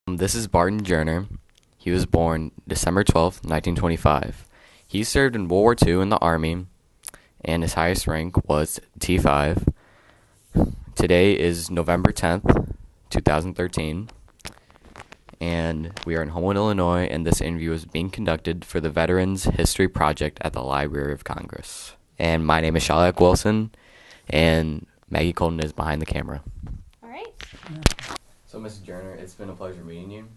This is Barton Jerner. He was born December 12th, 1925. He served in World War II in the Army, and his highest rank was T5. Today is November 10th, 2013, and we are in Homewood, Illinois, and this interview is being conducted for the Veterans History Project at the Library of Congress. And my name is Shalak Wilson, and Maggie Colton is behind the camera. All right. So, Mr. Jerners, it's been a pleasure meeting you,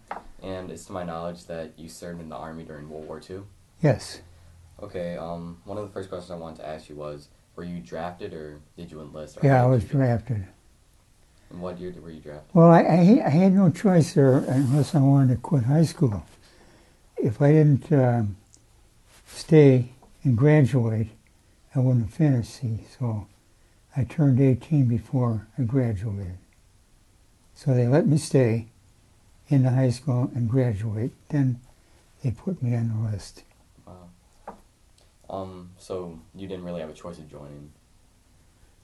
and it's to my knowledge that you served in the Army during World War II. Yes. Okay, one of the first questions I wanted to ask you was, were you drafted or did you enlist? Yeah, I was drafted. And what year were you drafted? Well, I had no choice there unless I wanted to quit high school. If I didn't stay and graduate, I wouldn't have finished, see. So I turned 18 before I graduated. So they let me stay in the high school and graduate. Then they put me on the list. Wow. So you didn't really have a choice of joining?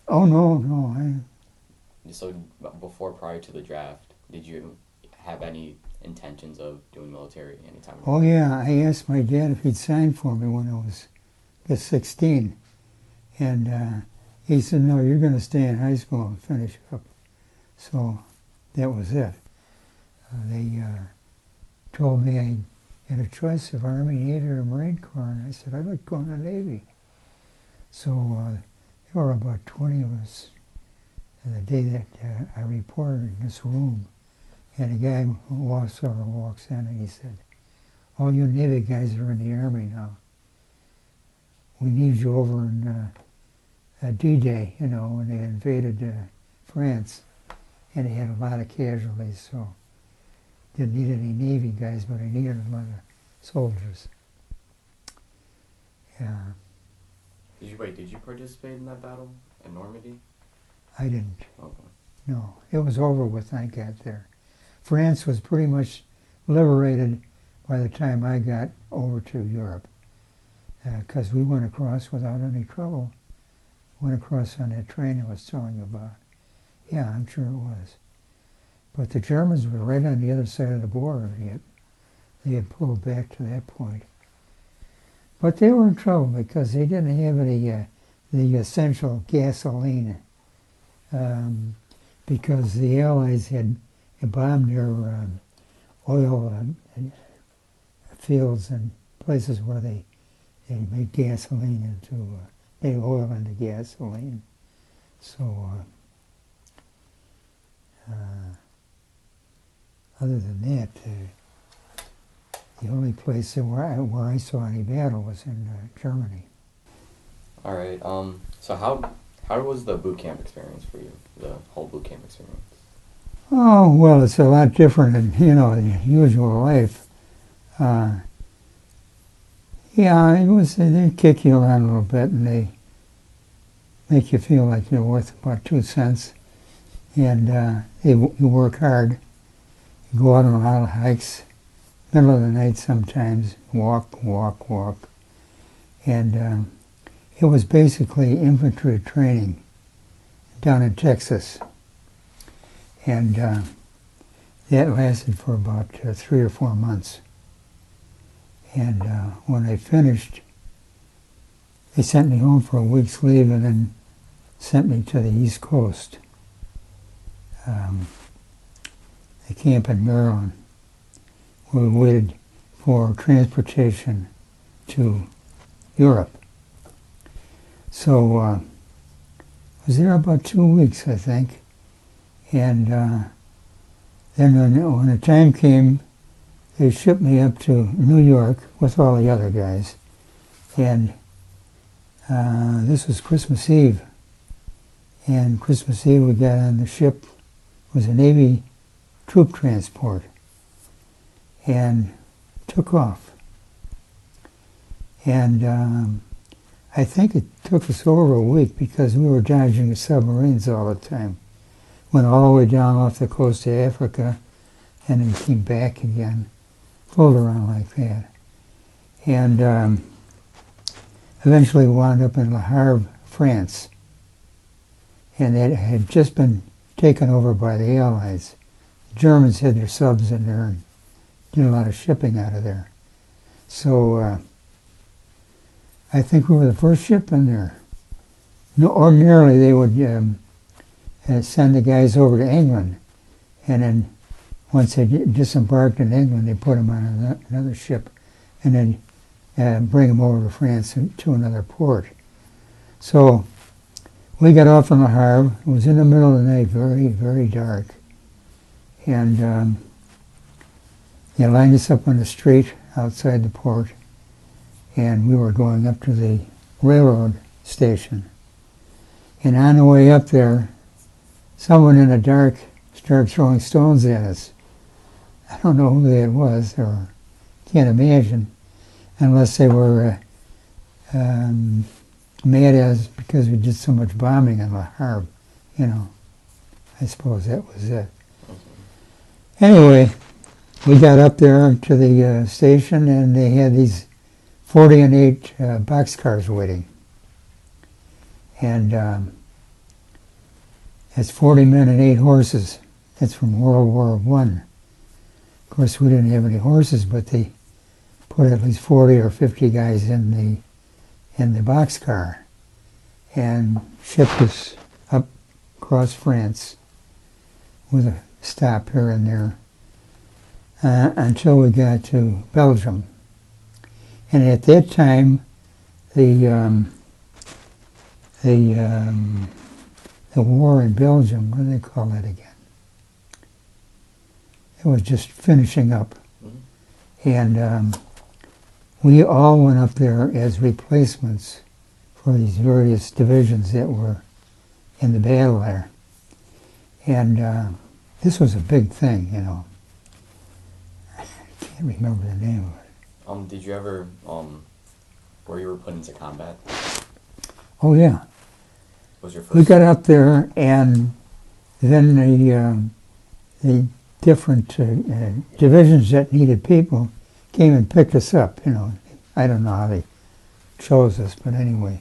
Oh, no. So prior to the draft, did you have any intentions of doing military anytime? Oh, yeah. I asked my dad if he'd sign for me when I was just 16. And he said, no, you're going to stay in high school and finish up. So that was it. They told me I had a choice of Army, Navy, or Marine Corps, and I said, I'd like to go in the Navy. So there were about 20 of us the day that I reported in this room, and a guy walks in and he said, all you Navy guys are in the Army now. We need you over in D-Day, when they invaded France, and they had a lot of casualties, so didn't need any Navy guys, but I needed a lot of soldiers. Yeah. Did you participate in that battle at Normandy? I didn't. Okay. No, it was over with when I got there. France was pretty much liberated by the time I got over to Europe, because we went across without any trouble. Went across on that train I was telling you about. Yeah, I'm sure it was. But the Germans were right on the other side of the border yet. They had pulled back to that point. But they were in trouble because they didn't have any the essential gasoline, because the Allies had bombed their oil fields and places where they made gasoline made oil into gasoline. So other than that, the only place where I saw any battle was in Germany. All right. So how was the boot camp experience for you? The whole boot camp experience? Oh, well, it's a lot different than, the usual life. Yeah, it was, they kick you around a little bit and they make you feel like you're worth about 2 cents. And you work hard. You go out on a lot of hikes, middle of the night sometimes, walk. And it was basically infantry training down in Texas. And that lasted for about 3 or 4 months. And when I finished, they sent me home for a week's leave and then sent me to the East Coast. The camp in Maryland. We waited for transportation to Europe. So I was there about 2 weeks, I think. And then when the time came, they shipped me up to New York with all the other guys. And this was Christmas Eve. And Christmas Eve we got on the ship. It was a Navy troop transport. And took off. And I think it took us over a week because we were dodging the submarines all the time. Went all the way down off the coast of Africa and then came back again. Floated around like that. And eventually wound up in Le Havre, France. And it had just been taken over by the Allies. Germans had their subs in there and did a lot of shipping out of there. So I think we were the first ship in there. No, ordinarily they would send the guys over to England, and then once they disembarked in England, they put them on another ship, and then bring them over to France to another port. So we got off on the harbor. It was in the middle of the night, very, very dark. And they lined us up on the street outside the port, and we were going up to the railroad station. And on the way up there, someone in the dark started throwing stones at us. I don't know who that was, or can't imagine, unless they were mad at us because we did so much bombing on the harbor. You know, I suppose that was it. Anyway, we got up there to the station, and they had these 40 and 8 boxcars waiting. And that's 40 men and 8 horses. That's from World War I. Of course, we didn't have any horses, but they put at least 40 or 50 guys in the boxcar and shipped us up across France with a stop here and there until we got to Belgium. And at that time, the war in Belgium, what do they call that again? It was just finishing up. And we all went up there as replacements for these various divisions that were in the battle there. And this was a big thing, you know. I can't remember the name of it. Did you ever, where you were put into combat? Oh, yeah. Was your first? We got up there, and then the different divisions that needed people came and picked us up, you know. I don't know how they chose us, but anyway.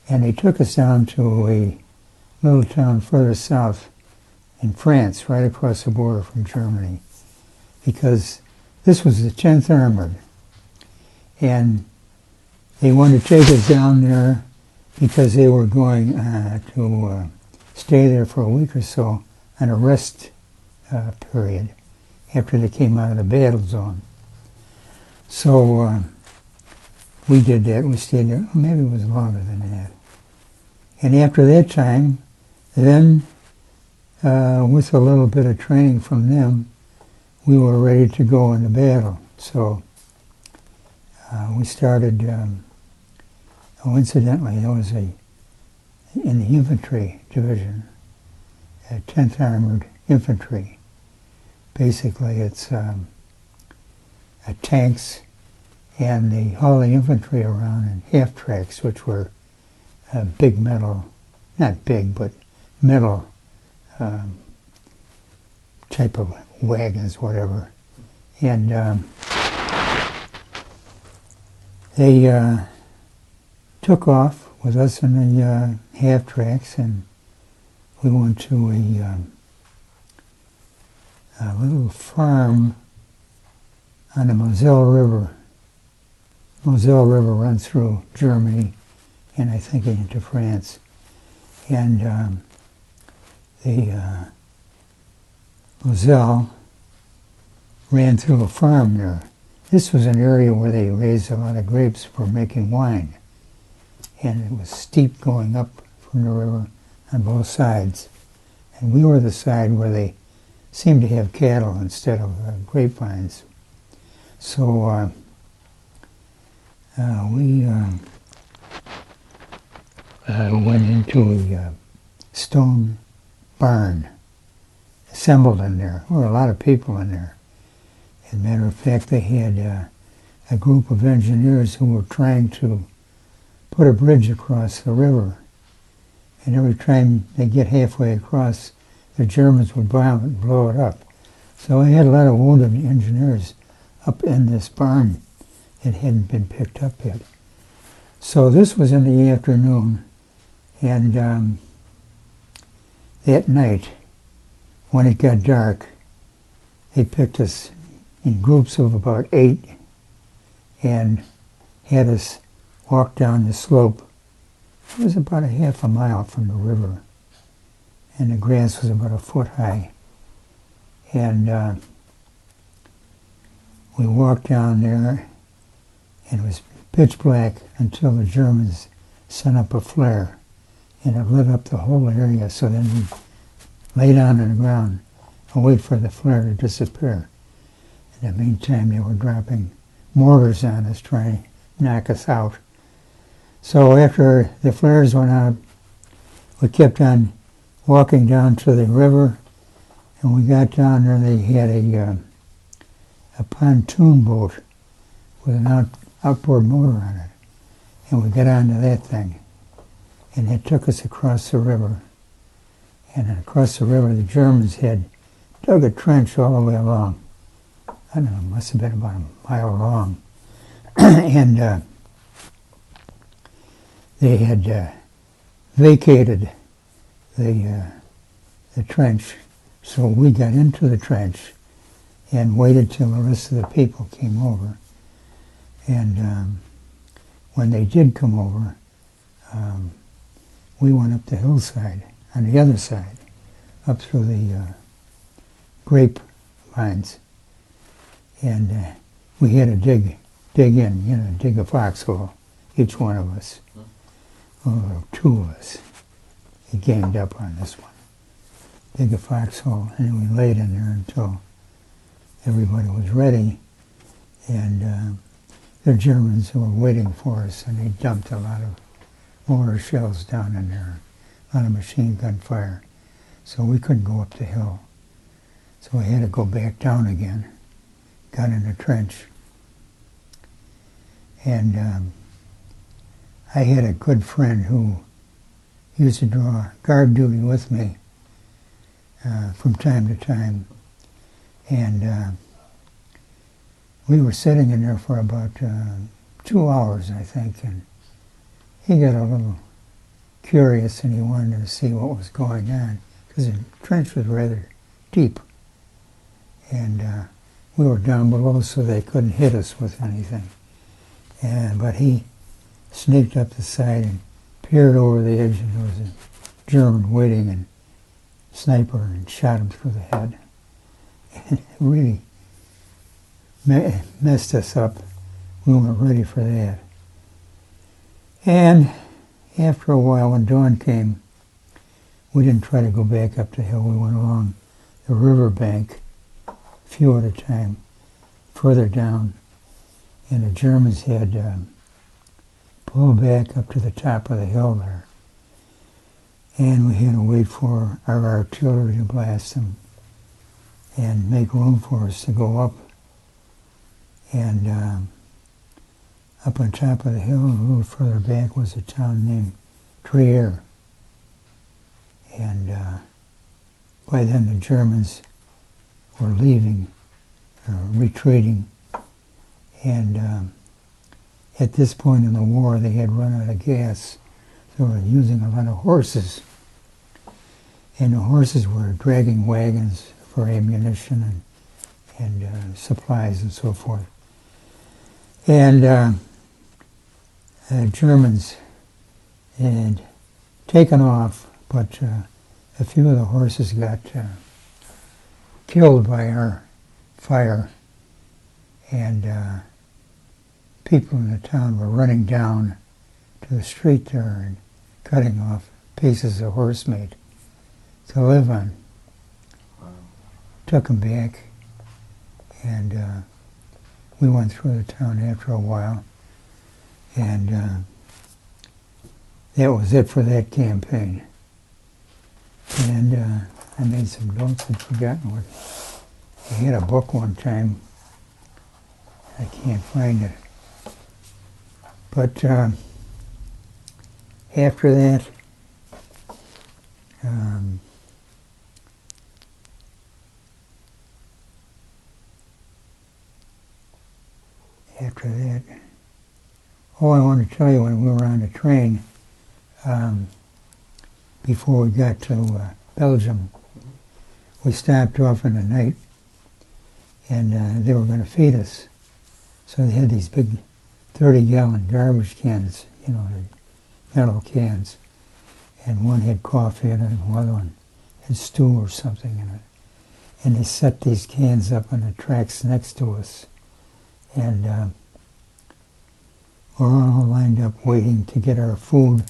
And they took us down to a little town further south in France, right across the border from Germany, because this was the 10th Armored. And they wanted to take us down there because they were going to stay there for a week or so on a rest period after they came out of the battle zone. So we did that. We stayed there. Maybe it was longer than that. And after that time, then with a little bit of training from them, we were ready to go into battle. So we started, incidentally, there was in the infantry division, 10th Armored Infantry. Basically, it's tanks, and they haul the infantry around in half-tracks, which were big metal, not big, but metal type of wagons, whatever. And they took off with us in the half-tracks, and we went to a little farm on the Moselle River. Moselle River runs through Germany and I think into France. And the Moselle ran through a farm there. This was an area where they raised a lot of grapes for making wine. And it was steep going up from the river on both sides. And we were the side where they seemed to have cattle instead of grapevines. So we went into a stone barn, assembled in there. There were a lot of people in there. As a matter of fact, they had a group of engineers who were trying to put a bridge across the river. And every time they get halfway across, the Germans would bomb it and blow it up. So we had a lot of wounded engineers up in this barn that hadn't been picked up yet. So this was in the afternoon, and that night, when it got dark, they picked us in groups of about 8 and had us walk down the slope. It was about a half a mile from the river, and the grass was about a foot high. And we walked down there, and it was pitch black until the Germans sent up a flare, and it lit up the whole area. So then we lay down on the ground and wait for the flare to disappear. In the meantime, they were dropping mortars on us, trying to knock us out. So after the flares went out, we kept on walking down to the river, and we got down there. They had a pontoon boat with an outboard motor on it, and we got onto that thing, and it took us across the river. And then across the river, the Germans had dug a trench all the way along. I don't know, it must have been about a mile long. And they had vacated the trench, so we got into the trench and waited till the rest of the people came over. And when they did come over, we went up the hillside on the other side, up through the grape vines. And we had to dig in, dig a foxhole, each one of us. Or 2 of us. He ganged up on this one. Dig a foxhole, and we laid in there until everybody was ready. And the Germans were waiting for us, and they dumped a lot of mortar shells down in there, a lot of machine gun fire. So we couldn't go up the hill. So we had to go back down again, got in the trench. And I had a good friend who used to draw guard duty with me from time to time. And we were sitting in there for about 2 hours, I think, and he got a little curious and he wanted to see what was going on, because the trench was rather deep. And we were down below, so they couldn't hit us with anything. But he sneaked up the side and peered over the edge, and there was a German waiting, and sniper, and shot him through the head. And it really messed us up. We weren't ready for that. And after a while, when dawn came, we didn't try to go back up the hill. We went along the river bank, a few at a time, further down. And the Germans had pulled back up to the top of the hill there. And we had to wait for our artillery to blast them and make room for us to go up. And up on top of the hill, a little further back, was a town named Trier. And by then the Germans were leaving, or retreating. And at this point in the war, they had run out of gas. They were using a lot of horses. And the horses were dragging wagons for ammunition and supplies and so forth. And the Germans had taken off, but a few of the horses got killed by our fire. And people in the town were running down to the street there and cutting off pieces of horse meat to live on. Wow. Took them back, and we went through the town after a while, and that was it for that campaign. And I made some notes. I'd forgotten what. I had a book one time. I can't find it. But after that, oh, I want to tell you, when we were on the train, before we got to Belgium, we stopped off in the night and they were going to feed us. So they had these big 30-gallon garbage cans, the metal cans, and one had coffee in it, and the other one had stew or something in it. And they set these cans up on the tracks next to us, and we're all lined up waiting to get our food,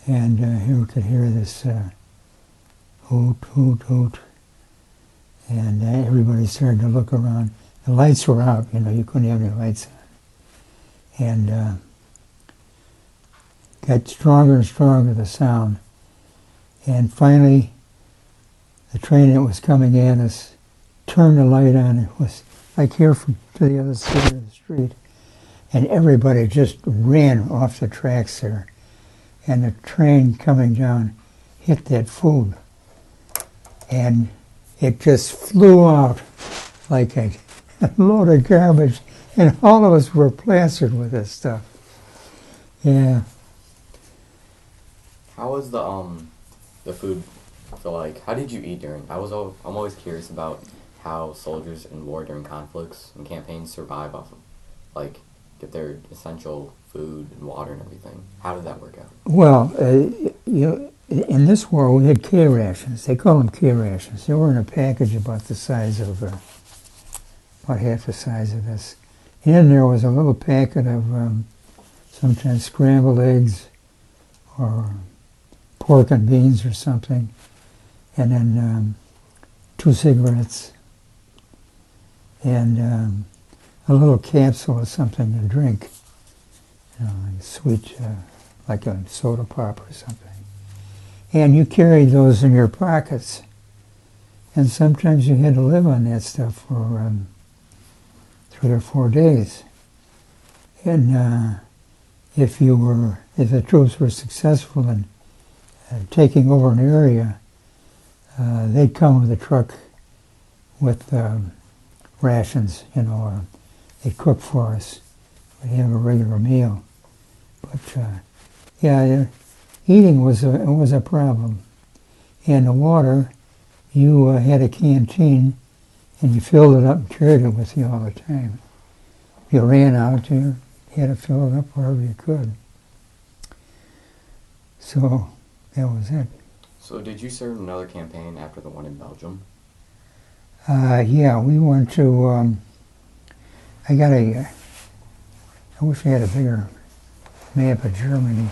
and here we could hear this hoot, hoot, hoot, and everybody started to look around. The lights were out, you couldn't have any lights on. And got stronger and stronger, the sound. And finally, the train that was coming at us turned the light on. It was like here to the other side of the street. And everybody just ran off the tracks there. And the train coming down hit that food. And it just flew out like a load of garbage. And all of us were plastered with this stuff. Yeah. How was the food? So like, how did you eat during? I'm always curious about how soldiers in war during conflicts and campaigns survive off of, like, get their essential food and water and everything. How did that work out? Well, in this war we had K rations. They call them K rations. They were in a package about the size of, about half the size of this. In there was a little packet of sometimes scrambled eggs or pork and beans or something, and then 2 cigarettes and a little capsule of something to drink, like sweet, like a soda pop or something. And you carried those in your pockets, and sometimes you had to live on that stuff for 3 or 4 days. And if the troops were successful in taking over an area, they'd come with a truck with rations, they'd cook for us. We'd have a regular meal. But eating was a problem. And the water, you had a canteen, and you filled it up and carried it with you all the time. If you ran out, you had to fill it up wherever you could. So that was it. So did you serve another campaign after the one in Belgium? Yeah, we went to, I wish I had a bigger map of Germany,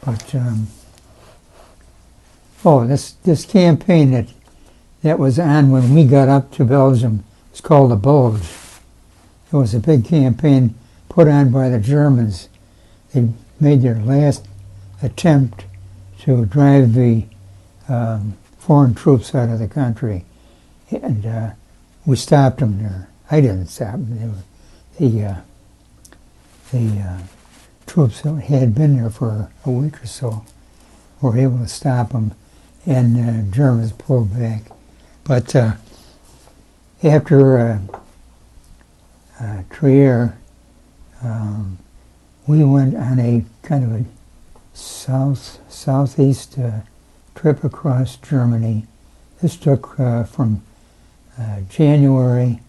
but, this campaign that was on when we got up to Belgium was called the Bulge. It was a big campaign put on by the Germans. They made their last attempt to drive the foreign troops out of the country, and we stopped them there. I didn't stop them. The troops that had been there for a week or so were able to stop them, and the Germans pulled back. But after Trier, we went on a kind of a southeast trip across Germany. This took from January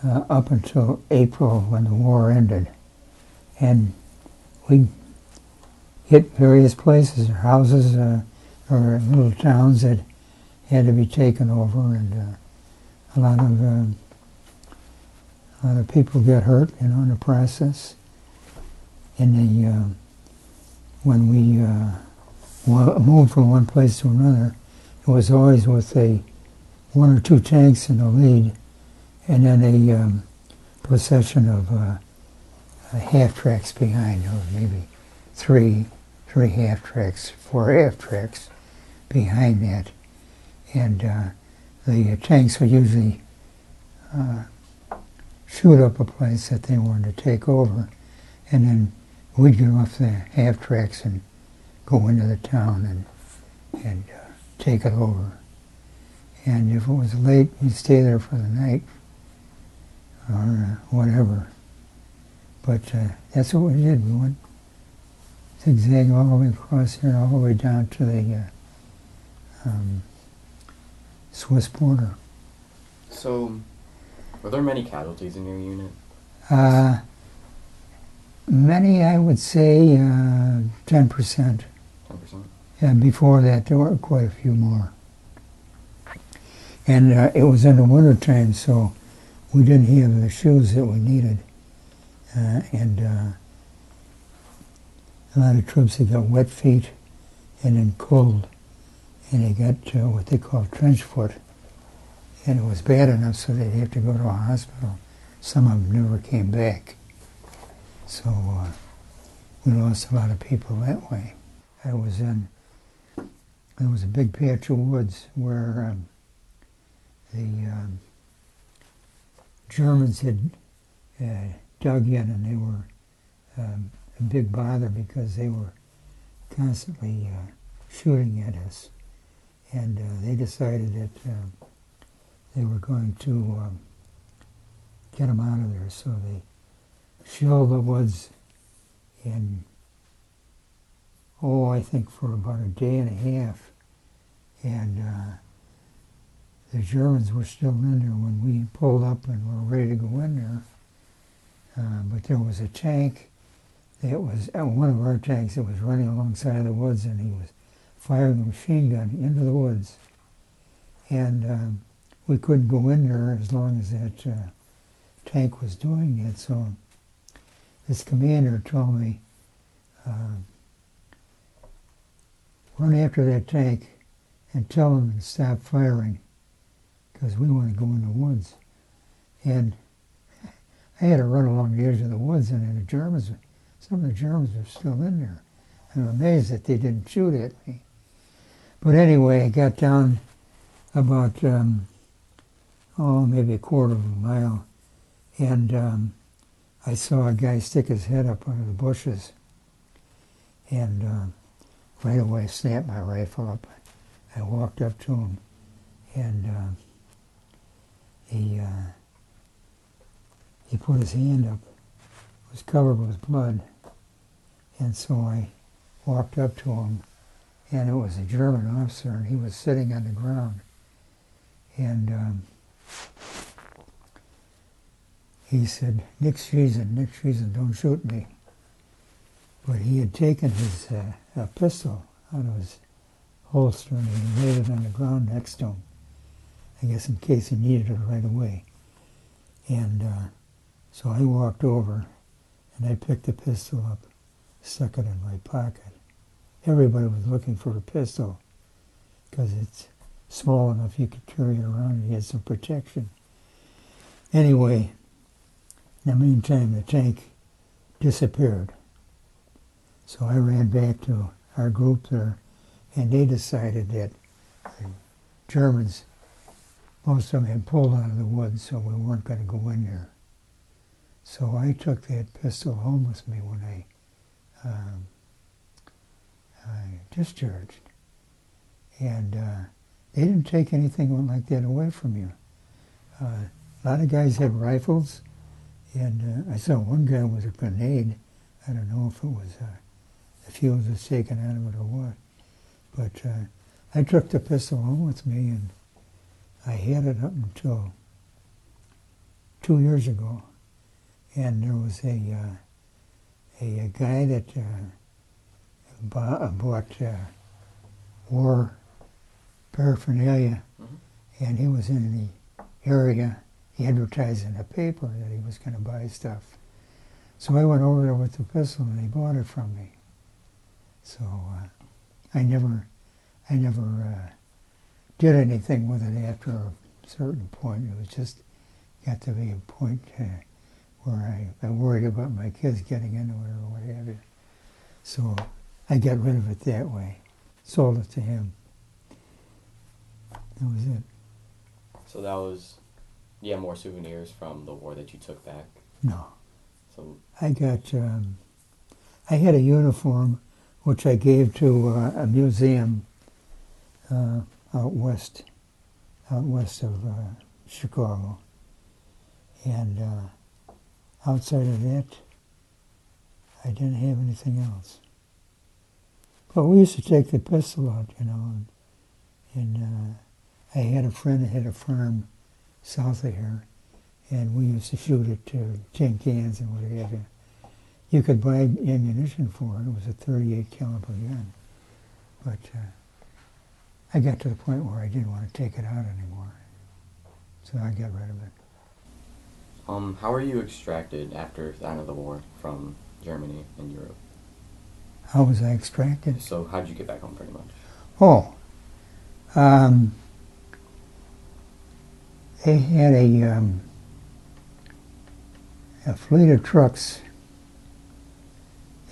up until April when the war ended. And we hit various places, houses or little towns that had to be taken over, and a lot of people got hurt, in the process. When we moved from one place to another, it was always with 1 or 2 tanks in the lead, and then a procession of half-tracks behind, or maybe three half-tracks, 4 half-tracks behind that. And the tanks would usually shoot up a place that they wanted to take over, and then we'd get off the half-tracks and go into the town and take it over. And if it was late, you'd stay there for the night or whatever. But that's what we did. We went zigzag all the way across here, all the way down to the Swiss border. So, were there many casualties in your unit? Many, I would say, 10%. 10%? And before that, there were quite a few more. And it was in the wintertime, so we didn't have the shoes that we needed. And a lot of troops that got wet feet and then cold. And they got what they call trench foot. And it was bad enough so they'd have to go to a hospital. Some of them never came back. So we lost a lot of people that way. There was a big patch of woods where the Germans had dug in, and they were a big bother because they were constantly shooting at us. And they decided that they were going to get them out of there, so they shelled the woods in, I think for about a day and a half. And the Germans were still in there when we pulled up and were ready to go in there. But there was a tank that was, one of our tanks that was running alongside of the woods, and he was firing a machine gun into the woods. And we couldn't go in there as long as that tank was doing it. So this commander told me, run after that tank and tell them to stop firing because we want to go in the woods. And I had to run along the edge of the woods, and some of the Germans were still in there. I'm amazed that they didn't shoot at me. But anyway, I got down about, maybe a quarter of a mile, and I saw a guy stick his head up under the bushes, and right away I snapped my rifle up. I walked up to him, and he put his hand up. It was covered with blood, and so I walked up to him, and it was a German officer, and he was sitting on the ground, and he said, Nick Schiessen, don't shoot me. But he had taken his pistol out of his holster and he laid it on the ground next to him, I guess in case he needed it right away. And so I walked over and I picked the pistol up, stuck it in my pocket. Everybody was looking for a pistol because it's small enough you could carry it around and you had some protection. Anyway, in the meantime, the tank disappeared. So I ran back to our group there, and they decided that the Germans, most of them had pulled out of the woods, so we weren't going to go in there. So I took that pistol home with me when I discharged. And they didn't take anything like that away from you. A lot of guys had rifles, and I saw one guy with a grenade. I don't know if it was the fuse was taken out of it or what. But I took the pistol home with me, and I had it up until 2 years ago. And there was a guy that bought war paraphernalia, and he was in the area. He advertised in the paper that he was going to buy stuff. So I went over there with the pistol, and he bought it from me. So I never did anything with it after a certain point. It was just got to be a point where I worried about my kids getting into it or what have you. So I got rid of it that way. Sold it to him. That was it. So that was, more souvenirs from the war that you took back? No. So I got, I had a uniform which I gave to a museum out west of Chicago. And outside of that, I didn't have anything else. But we used to take the pistol out, and I had a friend that had a farm south of here, and we used to shoot at tin cans and what have you. You could buy ammunition for it. It was a 38 caliber gun. But I got to the point where I didn't want to take it out anymore. So I got rid of it. How were you extracted after the end of the war from Germany and Europe? How was I extracted? So how did you get back home, pretty much? Oh, they had a fleet of trucks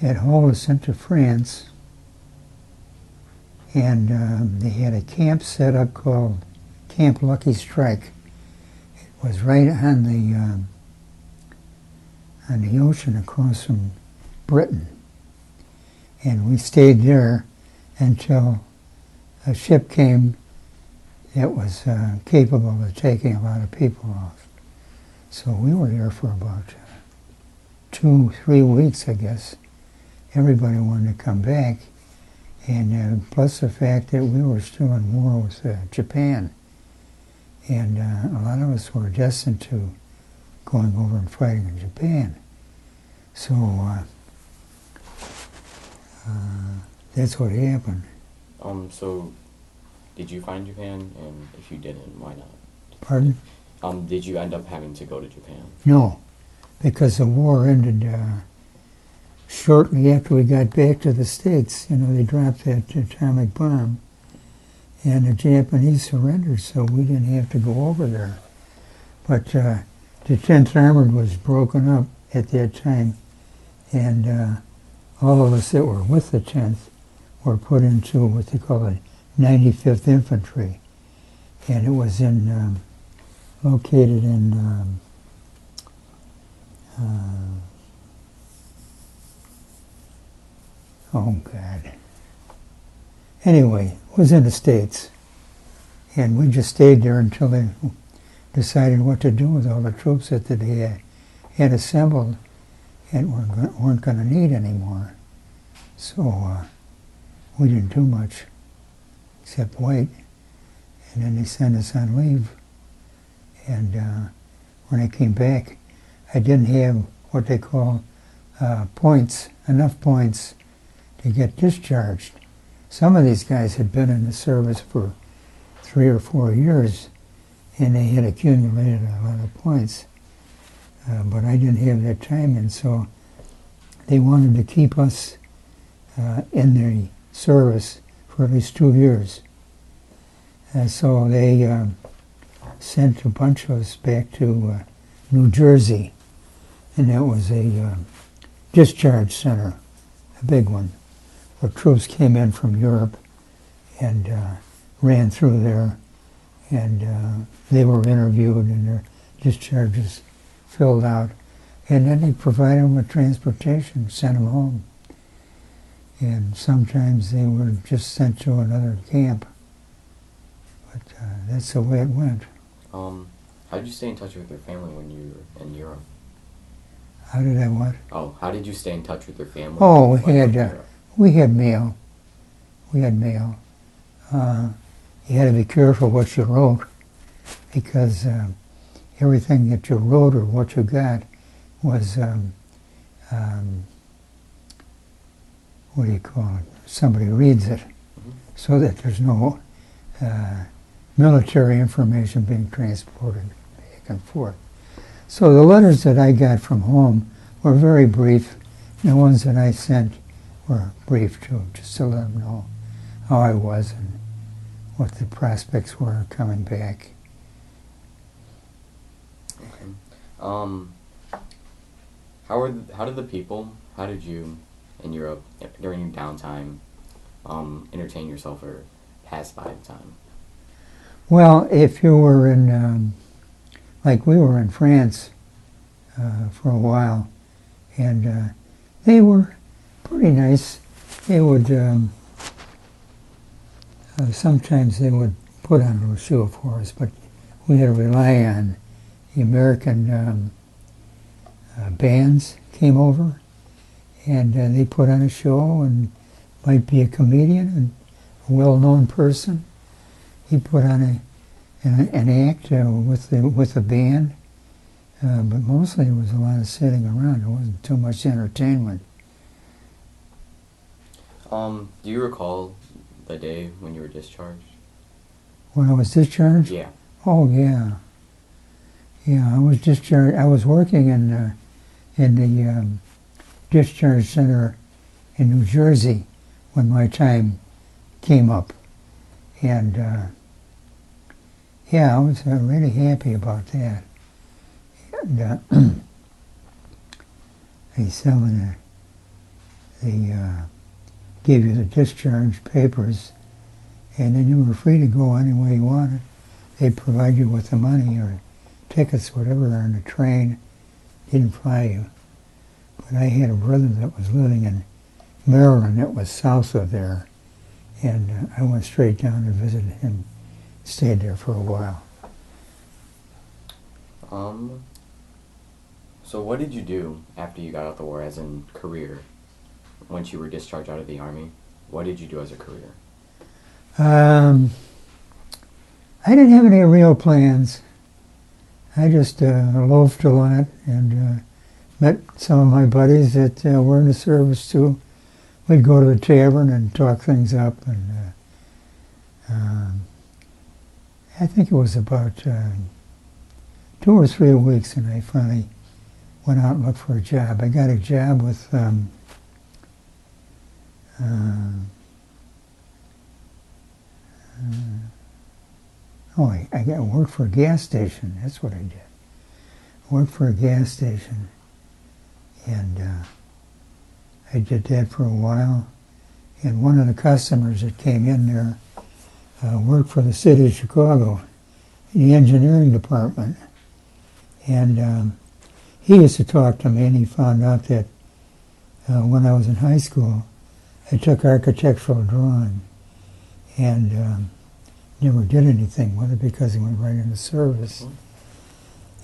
had hauled us into France, and they had a camp set up called Camp Lucky Strike. It was right on the ocean across from Britain, and we stayed there until a ship came that was capable of taking a lot of people off. So we were there for about 2-3 weeks, I guess. Everybody wanted to come back, and plus the fact that we were still in war with Japan, and a lot of us were destined to going over and fighting in Japan. So that's what happened. So did you find Japan, and if you didn't, why not? Pardon? Did you end up having to go to Japan? No, because the war ended shortly after we got back to the States. You know, they dropped that atomic bomb, and the Japanese surrendered, so we didn't have to go over there. But the 10th Armored was broken up at that time, and all of us that were with the 10th were put into what they call the 95th Infantry, and it was located in oh God. Anyway, it was in the States, and we just stayed there until they decided what to do with all the troops that they had assembled and weren't going to need anymore. So we didn't do much except wait, and then they sent us on leave. And when I came back, I didn't have what they call points, enough points to get discharged. Some of these guys had been in the service for 3 or 4 years, and they had accumulated a lot of points. But I didn't have that time, and so they wanted to keep us in the service for at least 2 years. And so they sent a bunch of us back to New Jersey, and that was a discharge center, a big one, where troops came in from Europe and ran through there, and they were interviewed and their discharges filled out, and then they provided them with transportation, sent them home. And sometimes they were just sent to another camp. But that's the way it went. How did you stay in touch with your family when you were in Europe? How did I what? Oh, how did you stay in touch with your family? Oh, when you were in Europe? we had mail. We had mail. You had to be careful what you wrote, because everything that you wrote or what you got was, what do you call it? Somebody reads it, so that there's no military information being transported back and forth. So the letters that I got from home were very brief. The ones that I sent were brief too, just to let them know how I was and what the prospects were coming back. Okay. How did you in Europe during your downtime entertain yourself or pass by the time? Well, if you were in, like we were in France for a while, and they were pretty nice. They would, sometimes they would put on a little show for us, but we had to rely on the American bands came over, and they put on a show, and might be a comedian and a well-known person. He put on an act with the band, but mostly it was a lot of sitting around. There wasn't too much entertainment. Do you recall the day when you were discharged? When I was discharged? Yeah. Oh yeah, yeah. I was discharged. I was working in the discharge center in New Jersey when my time came up, and yeah, I was really happy about that. And they selling they gave you the discharge papers, and then you were free to go any way you wanted. They'd provide you with the money or tickets, whatever, on the train. Didn't fly you. But I had a brother that was living in Maryland that was south of there, and I went straight down to visit him, stayed there for a while. So what did you do after you got out the war as in career? Once you were discharged out of the Army, what did you do as a career? I didn't have any real plans. I just loafed a lot and met some of my buddies that were in the service too. We'd go to the tavern and talk things up, and I think it was about 2 or 3 weeks, and I finally went out and looked for a job. I got a job with I got worked for a gas station. That's what I did. Worked for a gas station, and I did that for a while. And one of the customers that came in there worked for the city of Chicago in the engineering department, and he used to talk to me, and he found out that when I was in high school, I took architectural drawing, and never did anything with it because he went right into service.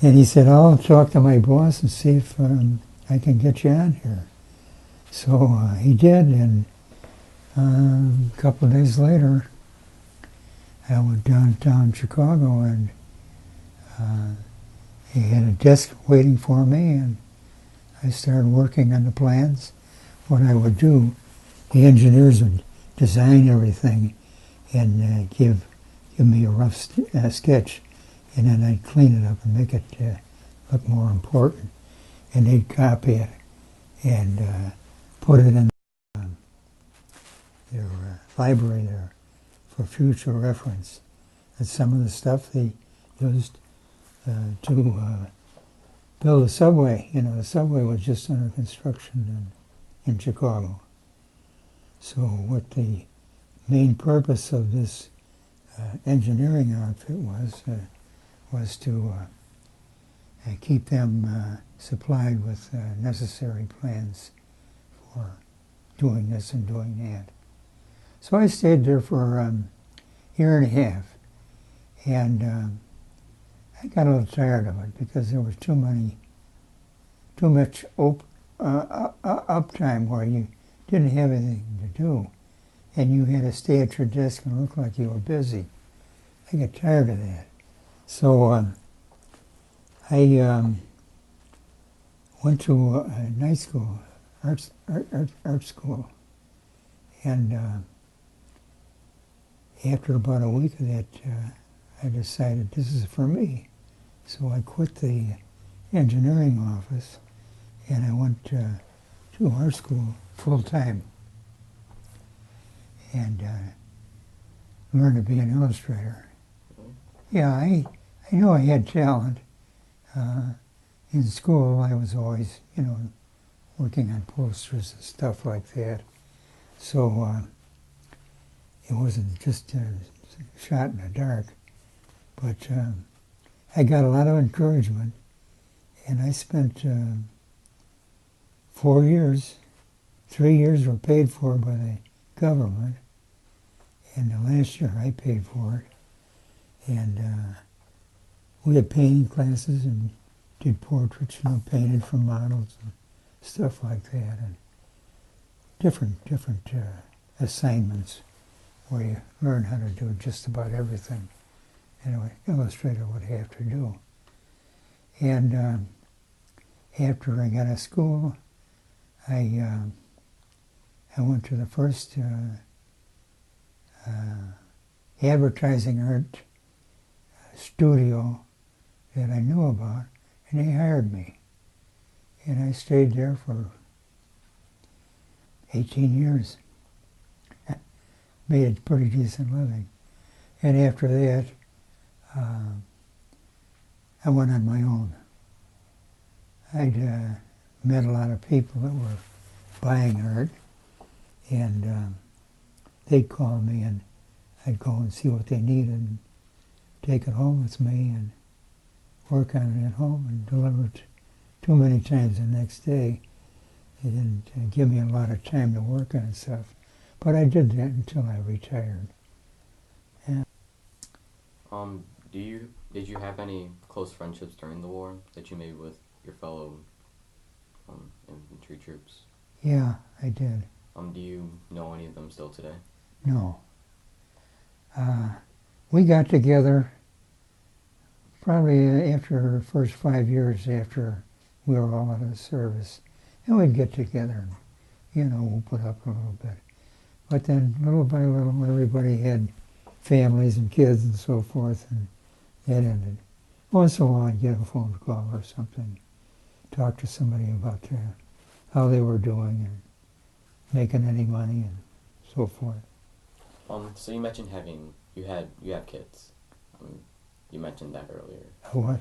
And he said, I'll talk to my boss and see if I can get you on here. So he did, and a couple of days later, I went downtown Chicago, and he had a desk waiting for me, and I started working on the plans. What I would do, the engineers would design everything and give me a rough sketch, and then I'd clean it up and make it look more important. And they'd copy it and put it in their library there for future reference. And some of the stuff they used to build a subway. You know, the subway was just under construction in Chicago. So what the main purpose of this engineering outfit was to keep them supplied with necessary plans for doing this and doing that. So I stayed there for a year and a half, and I got a little tired of it because there was too much uptime where you didn't have anything to do, and you had to stay at your desk and look like you were busy. I got tired of that. So I went to a night school, art school, and after about a week of that, I decided this is for me. So I quit the engineering office, and I went to art school full time, and learned to be an illustrator. Yeah, I know I had talent. In school, I was always, working on posters and stuff like that. So it wasn't just a shot in the dark. But I got a lot of encouragement, and I spent 4 years. 3 years were paid for by the government, and the last year I paid for it. And we had painting classes and did portraits, painted for models and stuff like that, and different assignments where you learn how to do just about everything an illustrator would have to do. And after I got out of school, I went to the first advertising art studio that I knew about, and they hired me. And I stayed there for 18 years. Made a pretty decent living. And after that, I went on my own. I'd met a lot of people that were buying art, and they'd call me, and I'd go and see what they needed, and take it home with me, and work on it at home, and deliver it too many times the next day. They didn't give me a lot of time to work on stuff, but I did that until I retired. Yeah. Did you have any close friendships during the war that you made with your fellow infantry troops? Yeah, I did. Do you know any of them still today? No. We got together probably after the first 5 years after we were all out of the service, and we'd get together and, whoop it up a little bit. But then, little by little, everybody had families and kids and so forth, and that ended. Once in a while, I'd get a phone call or something, talk to somebody about how they were doing and making any money and so forth. So you mentioned you have kids. You mentioned that earlier. What?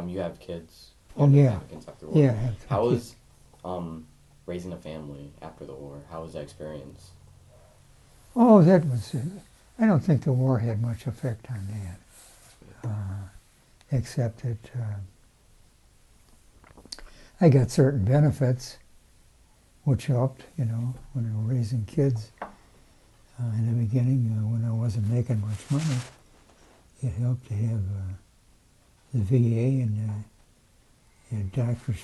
You have kids. Oh, yeah. Kids after war. Yeah, I have How kids. was raising a family after the war? How was that experience? Oh, that was, I don't think the war had much effect on that, except that I got certain benefits, which helped, when we were raising kids. In the beginning, when I wasn't making much money, it helped to have the VA and doctors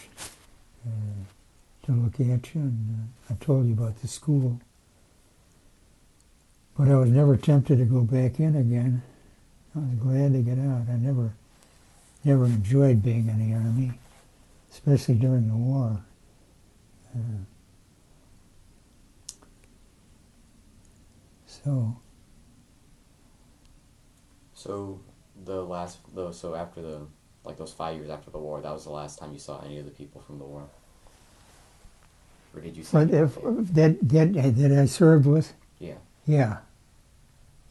to look at you, and I told you about the school. But I was never tempted to go back in again. I was glad to get out. I never enjoyed being in the Army, especially during the war. So after those 5 years after the war, that was the last time you saw any of the people from the war? Or did you see But that I served with? Yeah. Yeah.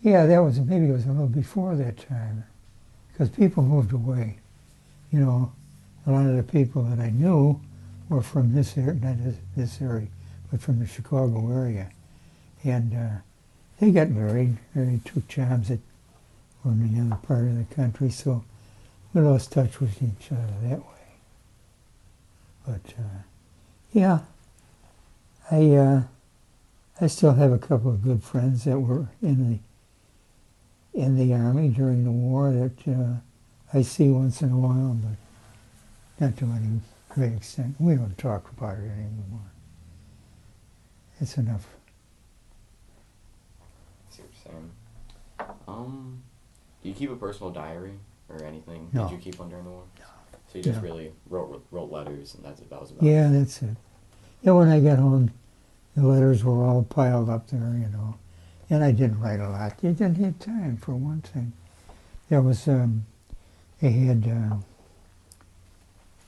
Yeah, maybe it was a little before that time, because people moved away. A lot of the people that I knew were from this area, not this area, but from the Chicago area. And they got married, or they took jobs that were in the other part of the country, so we lost touch with each other that way. But, yeah, I still have a couple of good friends that were in the Army during the war that I see once in a while, but not to any great extent. We don't talk about it anymore. It's enough. I see what you're saying. Do you keep a personal diary or anything? No. Did you keep one during the war? No. So you just No. really wrote letters, and that was about Yeah, it? that's it. Yeah, when I got home, the letters were all piled up there, and I didn't write a lot. You didn't have time, for one thing. There was, they had,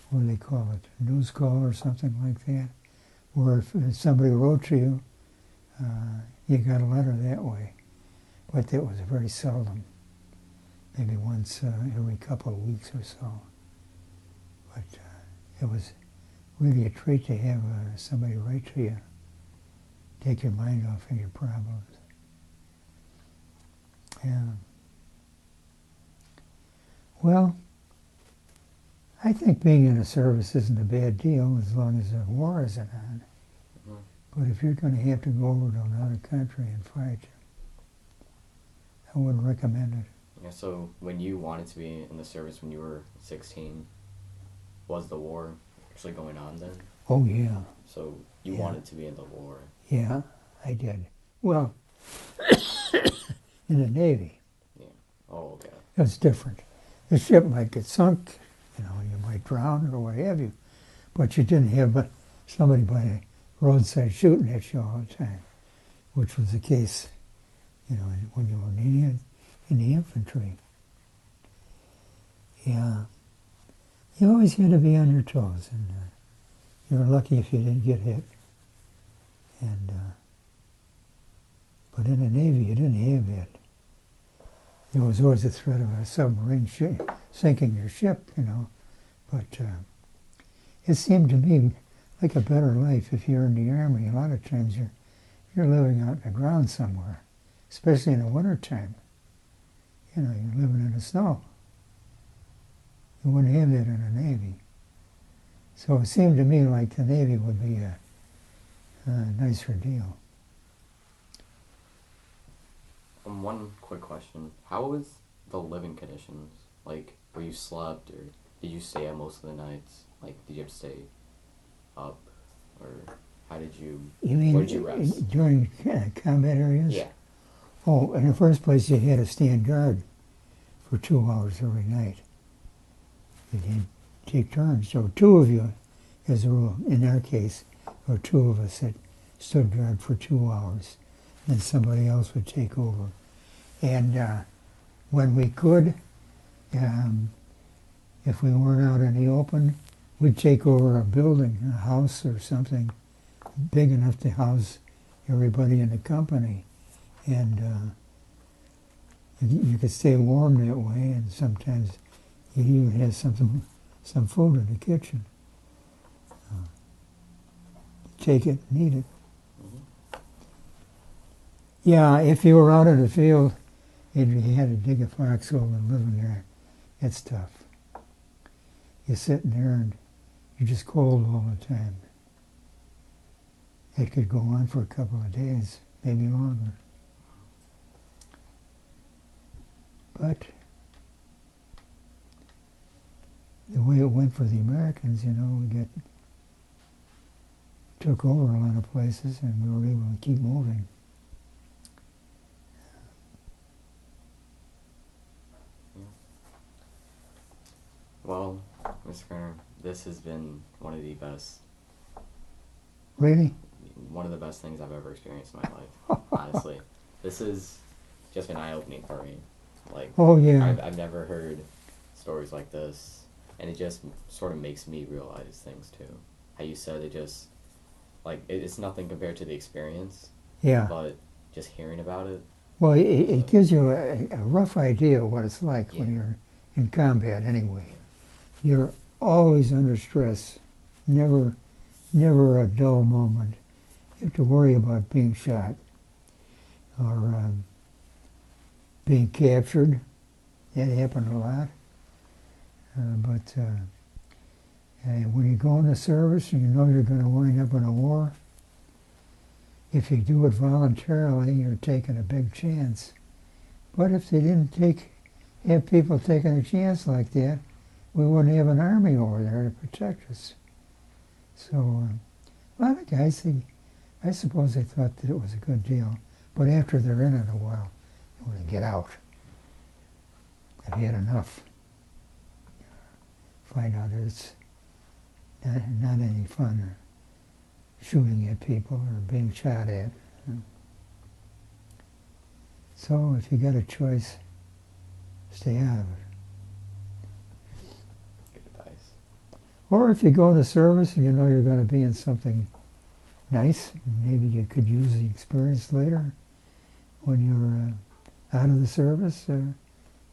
what do they call it, a news call or something like that, where if somebody wrote to you, you got a letter that way. But that was very seldom, maybe once every couple of weeks or so. But it was really a treat to have somebody write to you, take your mind off of your problems. Yeah. Well, I think being in a service isn't a bad deal as long as the war isn't on. Mm-hmm. But if you're going to have to go over to another country and fight, I wouldn't recommend it. Yeah, so when you wanted to be in the service when you were 16, was the war actually going on then? Oh, yeah. So you Yeah. wanted to be in the war? Yeah, I did. Well, in the Navy. Yeah. Oh, okay. It's different. The ship might get sunk, you know, you might drown or what have you, but you didn't have somebody by the roadside shooting at you all the time, which was the case, you know, when you were in the infantry. Yeah, you always had to be on your toes, and you were lucky if you didn't get hit. And but in the Navy, you didn't have that. There was always the threat of a submarine sinking your ship, you know. But it seemed to me like a better life if you're in the Army. A lot of times you're living out in the ground somewhere, especially in the wintertime. You know, you're living in the snow. You wouldn't have that in the Navy. So it seemed to me like the Navy would be a nicer deal. One quick question. How was the living conditions? Like, where you slept, or did you stay out most of the nights? Like, did you have to stay up, or how did you... You mean where did you rest? During combat areas? Yeah. Oh, in the first place, you had to stand guard for 2 hours every night. You'd take turns. So 2 of you, as a rule, in our case, or 2 of us that stood guard for 2 hours. Then somebody else would take over. And when we could, if we weren't out in the open, we'd take over a building, a house or something big enough to house everybody in the company. And you could stay warm that way, and sometimes you'd even have some food in the kitchen. Take it and eat it. Yeah, if you were out in the field and you had to dig a foxhole and live in there, it's tough. You're sitting there and you're just cold all the time. It could go on for a couple of days, maybe longer. But the way it went for the Americans, you know, we took over a lot of places and we were able to keep moving. Well, Mr. Kerner, this has been one of the best... Really? One of the best things I've ever experienced in my life, honestly. This has just been eye-opening for me. Like, oh, yeah. I've never heard stories like this, and it just sort of makes me realize things, too. How you said it just... Like, it's nothing compared to the experience. Yeah. But just hearing about it... Well, it gives you a rough idea of what it's like when Yeah. you're in combat anyway. You're always under stress, never a dull moment. You have to worry about being shot or being captured. That happened a lot. But when you go into service and you know you're going to wind up in a war, if you do it voluntarily, you're taking a big chance. But if they didn't have people taking a chance like that, we wouldn't have an army over there to protect us. So a lot of guys, I suppose they thought that it was a good deal. But after they're in it a while, they want to get out. They've had enough. Find out that it's not any fun shooting at people or being shot at. So if you got a choice, stay out of it. Good advice. Or if you go into service and you know you're going to be in something nice, maybe you could use the experience later when you're out of the service,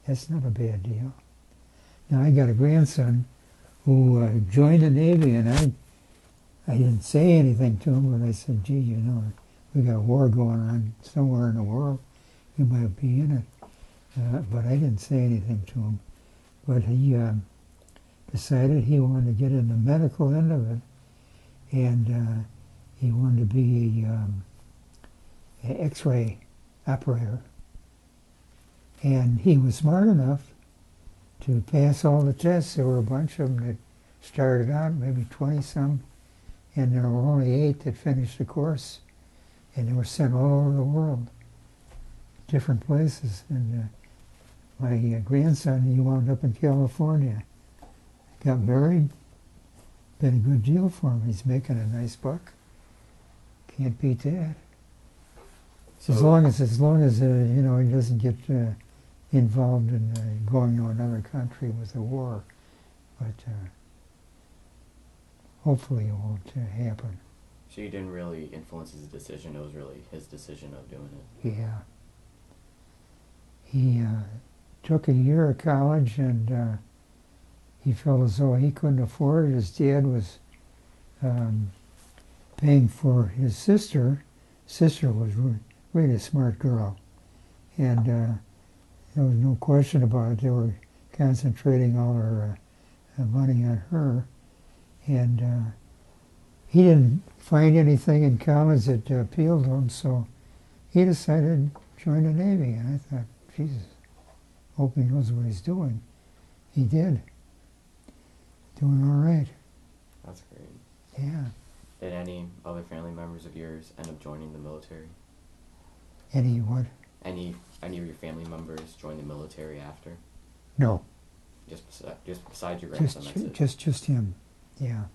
that's not a bad deal. Now I got a grandson who joined the Navy, and I didn't say anything to him, but I said, gee, you know, we got a war going on somewhere in the world. You might be in it. But I didn't say anything to him. But he decided he wanted to get in the medical end of it, and he wanted to be an X-ray operator. And he was smart enough to pass all the tests. There were a bunch of them that started out, maybe 20-some, and there were only 8 that finished the course, and they were sent all over the world, different places. And my grandson, he wound up in California. Got married. Been a good deal for him. He's making a nice buck. Can't beat that. So, As long as you know, he doesn't get involved in going to another country with a war. But hopefully it won't happen. so you didn't really influence his decision. It was really his decision of doing it. Yeah. He took a year of college, and he felt as though he couldn't afford it. His dad was paying for his sister. Sister was really a smart girl, and there was no question about it. They were concentrating all their money on her, and he didn't find anything in college that appealed to him, so he decided to join the Navy. And I thought, Jesus, hope he knows what he's doing. He did. Doing all right. That's great. Yeah. Did any other family members of yours end up joining the military? Any what? Any of your family members join the military after? No. Just besides your grandson, that's it. Just him. Yeah.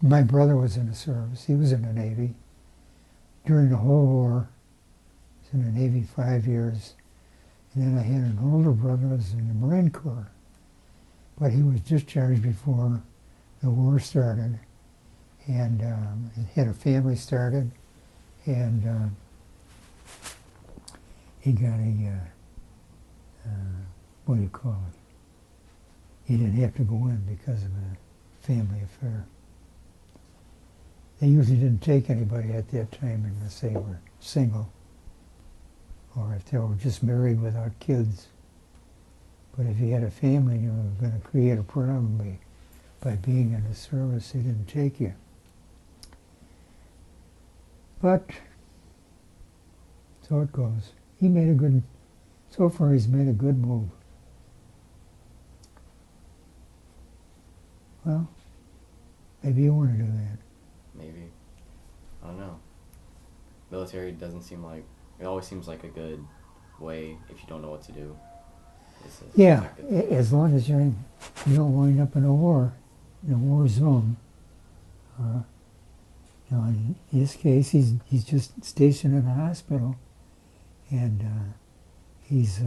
My brother was in the service. He was in the Navy during the whole war. He was in the Navy 5 years. And then I had an older brother who was in the Marine Corps. But he was discharged before the war started. And he had a family started. And he got a, what do you call it? He didn't have to go in because of a family affair. They usually didn't take anybody at that time unless they were single, or if they were just married without kids. But if you had a family, you were going to create a problem by being in the service. They didn't take you. But so it goes. So far he's made a good move. Well, maybe you want to do that. Maybe. I don't know. Military doesn't seem like, it always seems like a good way if you don't know what to do. Yeah, as long as you don't wind up in a war zone. In his case, he's just stationed in a hospital, and he's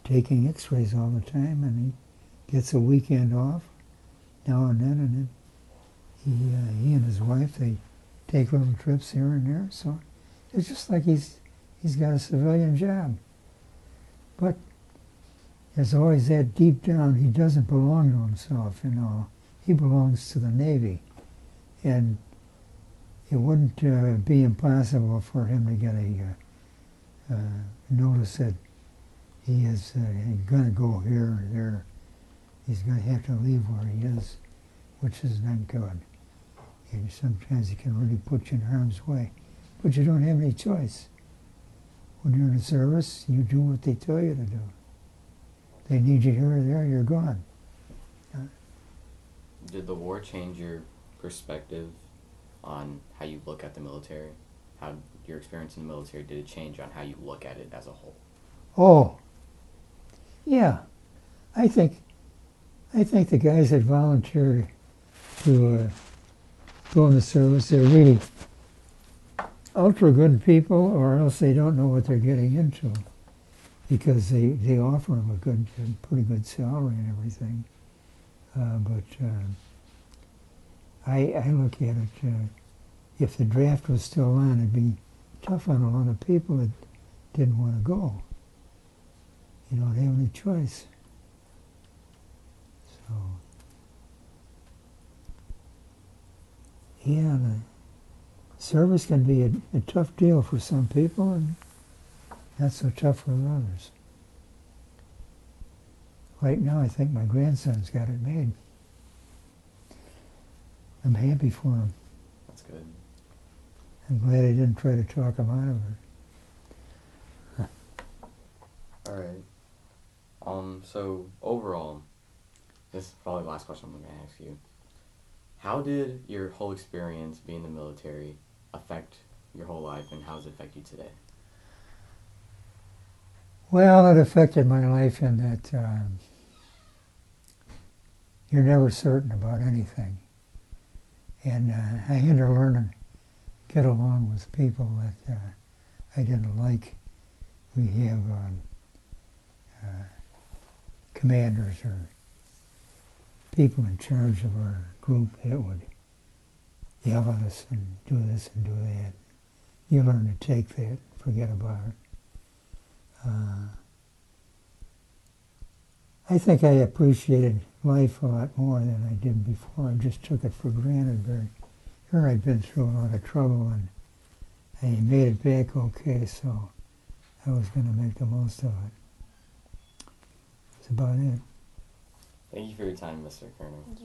taking X-rays all the time, and he gets a weekend off now and then he and his wife, they take little trips here and there. So it's just like he's got a civilian job. But there's always that deep down, he doesn't belong to himself, you know. He belongs to the Navy. And it wouldn't be impossible for him to get a notice that he is going to go here or there. He's going to have to leave where he is, which is not good. And sometimes it can really put you in harm's way. But you don't have any choice. When you're in the service, you do what they tell you to do. They need you here or there, you're gone. Did the war change your perspective on how you look at the military? How your experience in the military, did it change on how you look at it as a whole? Oh, yeah. I think the guys that volunteered to go in the service, they're really ultra good people, or else they don't know what they're getting into, because they offer them a pretty good salary and everything. I look at it, if the draft was still on, it'd be tough on a lot of people that didn't want to go. You don't have any choice. So, yeah, the service can be a tough deal for some people and not so tough for others. Right now, I think my grandson's got it made. I'm happy for him. That's good. I'm glad I didn't try to talk him out of it. All right. So overall, this is probably the last question I'm going to ask you. How did your whole experience being in the military affect your whole life, and how does it affect you today? Well, it affected my life in that you're never certain about anything. And I had to learn to get along with people that I didn't like. We have commanders or people in charge of our group that would yell at us and do this and do that. You learn to take that, forget about it. I think I appreciated life a lot more than I did before. I just took it for granted. Here I'd been through a lot of trouble and I made it back okay, so I was going to make the most of it. That's about it. Thank you for your time, Mr. Kerner.